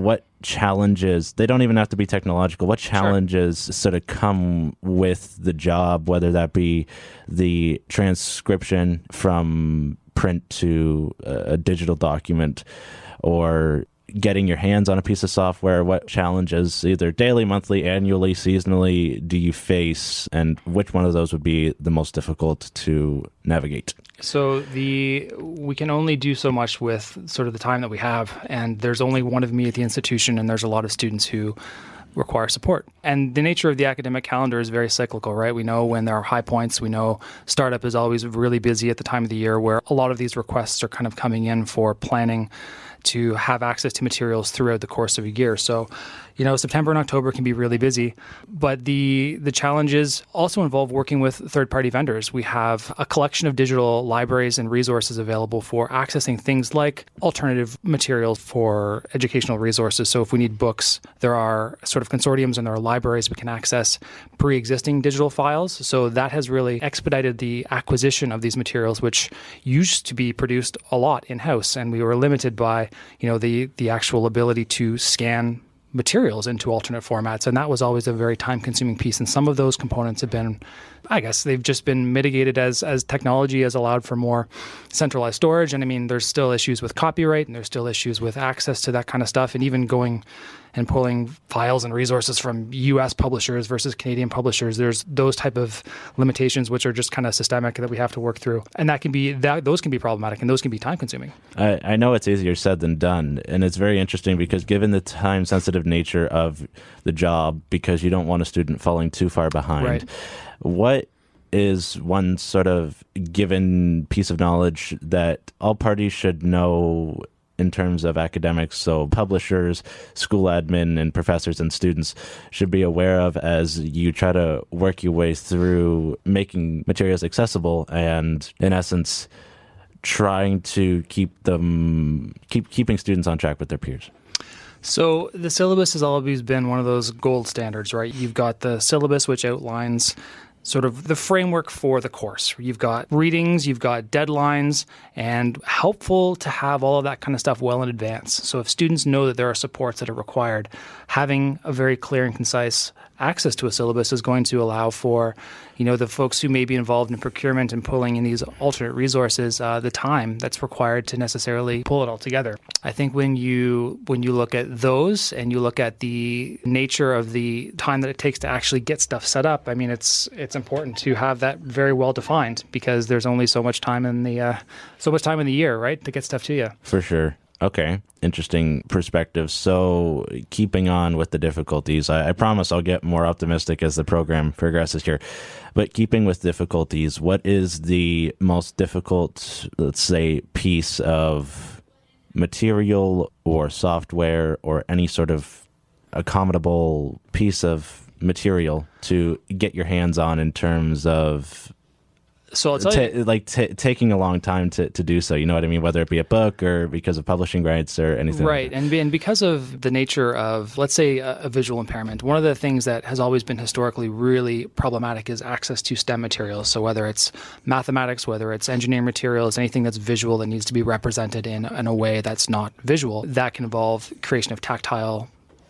what challenges, they don't even have to be technological, what challenges sort of come with the job, whether that be the transcription from print to a digital document, or getting your hands on a piece of software? What challenges, either daily, monthly, annually, seasonally, do you face, and which one of those would be the most difficult to navigate? So we can only do so much with sort of the time that we have, and there's only one of me at the institution, and there's a lot of students who require support. And the nature of the academic calendar is very cyclical, right? We know when there are high points. We know startup is always really busy at the time of the year, where a lot of these requests are kind of coming in for planning to have access to materials throughout the course of a year. So, September and October can be really busy, but the challenges also involve working with third-party vendors. We have a collection of digital libraries and resources available for accessing things like alternative materials for educational resources. So if we need books, there are sort of consortiums and there are libraries we can access pre-existing digital files. So that has really expedited the acquisition of these materials, which used to be produced a lot in-house, and we were limited by the actual ability to scan materials into alternate formats. And that was always a very time-consuming piece. And some of those components have been, I guess, they've just been mitigated as technology has allowed for more centralized storage. And I mean, there's still issues with copyright, and there's still issues with access to that kind of stuff. And even going and pulling files and resources from US publishers versus Canadian publishers, there's those type of limitations which are just kind of systemic that we have to work through. And those can be problematic, and those can be time-consuming. I know it's easier said than done, and it's very interesting because given the time-sensitive nature of the job, because you don't want a student falling too far behind, right. What is one sort of given piece of knowledge that all parties should know in terms of academics, so publishers, school admin, and professors and students should be aware of as you try to work your way through making materials accessible and, in essence, trying to keeping students on track with their peers? So the syllabus has always been one of those gold standards, right? You've got the syllabus, which outlines sort of the framework for the course. You've got readings, you've got deadlines, and helpful to have all of that kind of stuff well in advance. So if students know that there are supports that are required, having a very clear and concise access to a syllabus is going to allow for, the folks who may be involved in procurement and pulling in these alternate resources, the time that's required to necessarily pull it all together. I think when you look at those and you look at the nature of the time that it takes to actually get stuff set up, I mean, it's important to have that very well defined, because there's only so much time in the year, right, to get stuff to you. For sure. Okay. Interesting perspective. So keeping on with the difficulties, I promise I'll get more optimistic as the program progresses here. But keeping with difficulties, what is the most difficult, let's say, piece of material or software or any sort of accommodable piece of material to get your hands on in terms of So I'll tell you, taking a long time to do so, you know what I mean? Whether it be a book or because of publishing rights or anything. Right. Like that. And because of the nature of, let's say, a visual impairment, one of the things that has always been historically really problematic is access to STEM materials. So whether it's mathematics, whether it's engineering materials, anything that's visual that needs to be represented in a way that's not visual, that can involve creation of tactile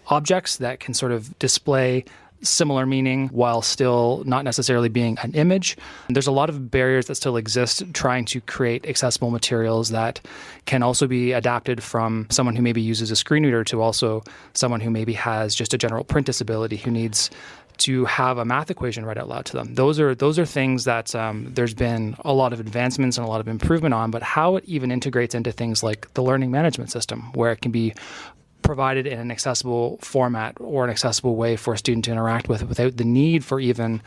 objects that can sort of display similar meaning while still not necessarily being an image. There's a lot of barriers that still exist trying to create accessible materials that can also be adapted from someone who maybe uses a screen reader to also someone who maybe has just a general print disability who needs to have a math equation read out loud to them. Those are things that there's been a lot of advancements and a lot of improvement on, but how it even integrates into things like the learning management system, where it can be provided in an accessible format or an accessible way for a student to interact with without the need for even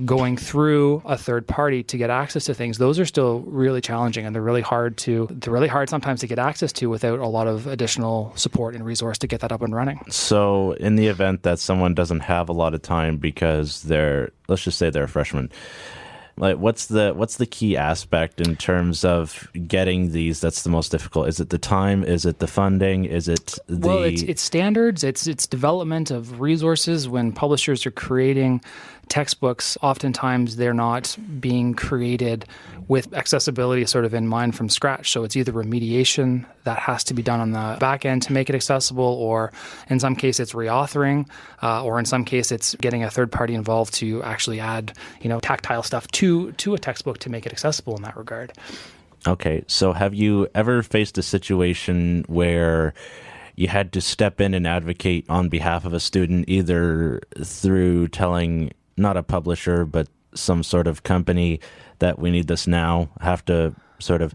going through a third party to get access to things. Those are still really challenging, and they're really hard sometimes to get access to without a lot of additional support and resource to get that up and running. So in the event that someone doesn't have a lot of time because let's just say they're a freshman, like what's the key aspect in terms of getting these that's the most difficult? Is it the time? Is it the funding? Is it the... Well, it's standards. It's development of resources when publishers are creating textbooks, oftentimes they're not being created with accessibility sort of in mind from scratch. So it's either remediation that has to be done on the back end to make it accessible, or in some case it's reauthoring, or in some case it's getting a third party involved to actually add, tactile stuff to a textbook to make it accessible in that regard. Okay, so have you ever faced a situation where you had to step in and advocate on behalf of a student, either through telling not a publisher, but some sort of company that we need this now, have to sort of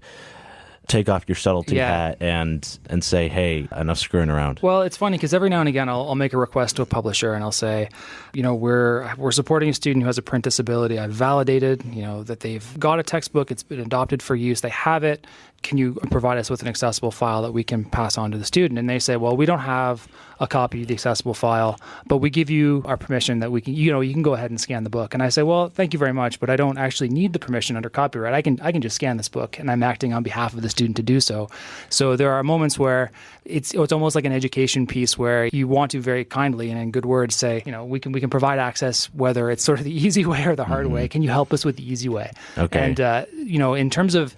take off your subtlety hat and say, hey, enough screwing around? Well, it's funny because every now and again I'll make a request to a publisher and I'll say, we're supporting a student who has a print disability. I've validated, that they've got a textbook, it's been adopted for use, they have it. Can you provide us with an accessible file that we can pass on to the student? And they say, well, we don't have a copy of the accessible file, but we give you our permission that we can, you can go ahead and scan the book. And I say, well, thank you very much, but I don't actually need the permission under copyright. I can just scan this book, and I'm acting on behalf of the student to do so. So there are moments where it's almost like an education piece where you want to very kindly and in good words say, we can provide access, whether it's sort of the easy way or the hard way. Can you help us with the easy way? Okay. And in terms of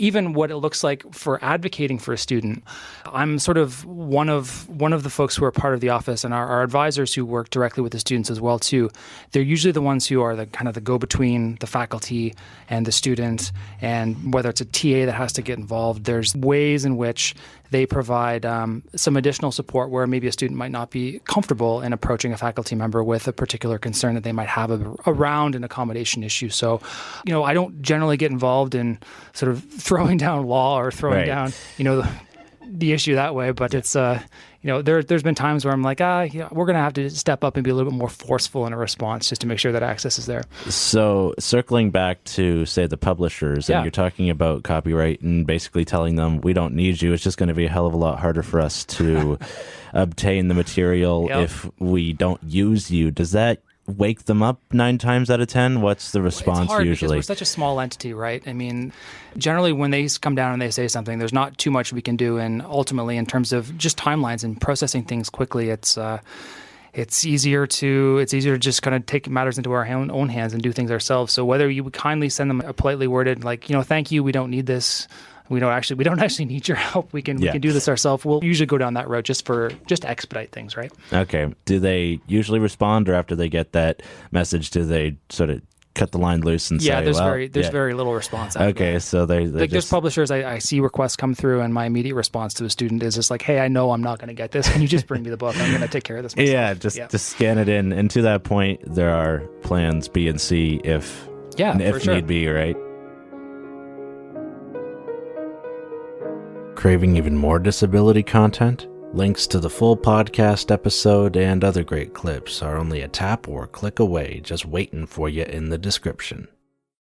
even what it looks like for advocating for a student, I'm sort of one of the folks who are part of the office, and our advisors who work directly with the students as well too. They're usually the ones who are the kind of the go-between the faculty and the student, and whether it's a TA that has to get involved, there's ways in which they provide some additional support where maybe a student might not be comfortable in approaching a faculty member with a particular concern that they might have around an accommodation issue. So, I don't generally get involved in sort of throwing down law or throwing down, the issue that way. But it's, there's been times where I'm like, we're going to have to step up and be a little bit more forceful in a response just to make sure that access is there. So circling back to, say, the publishers, and you're talking about copyright and basically telling them we don't need you. It's just going to be a hell of a lot harder for us to obtain the material if we don't use you. Does that wake them up 9 times out of 10? What's the response it's hard usually? Because we're such a small entity, right? I mean, generally when they come down and they say something, there's not too much we can do. And ultimately, in terms of just timelines and processing things quickly, it's easier to just kind of take matters into our own hands and do things ourselves. So whether you would kindly send them a politely worded, like, thank you, we don't need this. We don't actually need your help. We can do this ourselves. We'll usually go down that road just to expedite things, right? Okay. Do they usually respond, or after they get that message, do they sort of cut the line loose and say, there's very little response after okay, that. so they like, there's publishers, I see requests come through, and my immediate response to a student is just like, hey, I know I'm not going to get this. Can you just bring me the book? I'm going to take care of this myself. Just scan it in. And to that point, there are plans B and C if need be, right? Craving even more disability content? Links to the full podcast episode and other great clips are only a tap or click away, just waiting for you in the description.